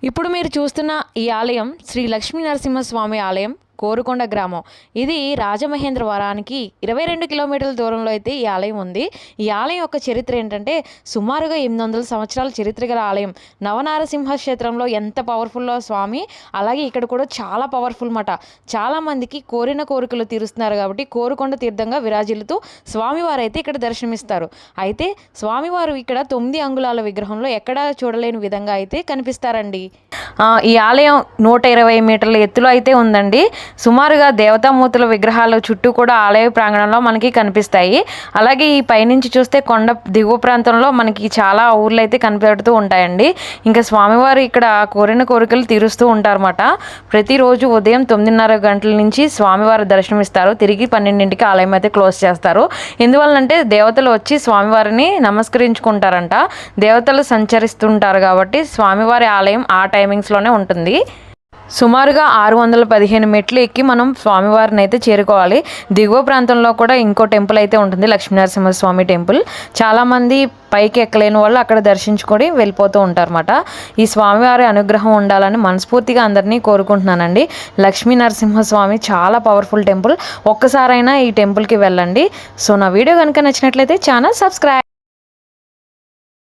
ఇప్పుడు మీరు చూస్తున్న ఈ ఆలయం శ్రీ లక్ష్మీ నరసింహస్వామి ఆలయం కోరుకొండ గ్రామం. ఇది రాజమహేంద్రవరానికి 22 కిలోమీటర్ల దూరంలో అయితే ఈ ఆలయం ఉంది. ఈ ఆలయం యొక్క చరిత్ర ఏంటంటే సుమారుగా 800 సంవత్సరాల చరిత్ర గల ఆలయం. నవనారసింహ క్షేత్రంలో ఎంత పవర్ఫుల్లో స్వామి, అలాగే ఇక్కడ కూడా చాలా పవర్ఫుల్ మాట. చాలామందికి కోరిన కోరికలు తీరుస్తున్నారు కాబట్టి కోరుకొండ తీర్థంగా విరాజిల్లుతూ స్వామివారు అయితే ఇక్కడ దర్శనమిస్తారు. అయితే స్వామివారు ఇక్కడ 9 అంగుళాల విగ్రహంలో ఎక్కడా చూడలేని విధంగా అయితే కనిపిస్తారండి. ఈ ఆలయం 120 మీటర్ల ఎత్తులో అయితే ఉందండి. సుమారుగా దేవతామూర్తుల విగ్రహాల చుట్టూ కూడా ఆలయ ప్రాంగణంలో మనకి కనిపిస్తాయి. అలాగే ఈ పైనుంచి చూస్తే కొండ దిగువ ప్రాంతంలో మనకి చాలా ఊర్లు అయితే కనిపెడుతూ ఉంటాయండి. ఇంకా స్వామివారు ఇక్కడ కోరిన కోరికలు తీరుస్తూ ఉంటారన్నమాట. ప్రతిరోజు ఉదయం 9:30 గంటల నుంచి స్వామివారు దర్శనమిస్తారు. తిరిగి 12ంటికి ఆలయం అయితే క్లోజ్ చేస్తారు. ఎందువల్లంటే దేవతలు వచ్చి స్వామివారిని నమస్కరించుకుంటారంట. దేవతలు సంచరిస్తుంటారు కాబట్టి స్వామివారి ఆలయం ఆ టైమింగ్స్లోనే ఉంటుంది. సుమారుగా 615 మెట్లు ఎక్కి మనం స్వామివారిని అయితే చేరుకోవాలి. దిగువ ప్రాంతంలో కూడా ఇంకో టెంపుల్ అయితే ఉంటుంది, లక్ష్మీనరసింహస్వామి టెంపుల్. చాలామంది పైకి ఎక్కలేని వాళ్ళు అక్కడ దర్శించుకొని వెళ్ళిపోతూ ఉంటారన్నమాట. ఈ స్వామివారి అనుగ్రహం ఉండాలని మనస్ఫూర్తిగా అందరినీ కోరుకుంటున్నానండి. లక్ష్మీ నరసింహస్వామి చాలా పవర్ఫుల్ టెంపుల్. ఒక్కసారైనా ఈ టెంపుల్కి వెళ్ళండి. సో నా వీడియో కనుక నచ్చినట్లయితే ఛానల్ సబ్స్క్రైబ్.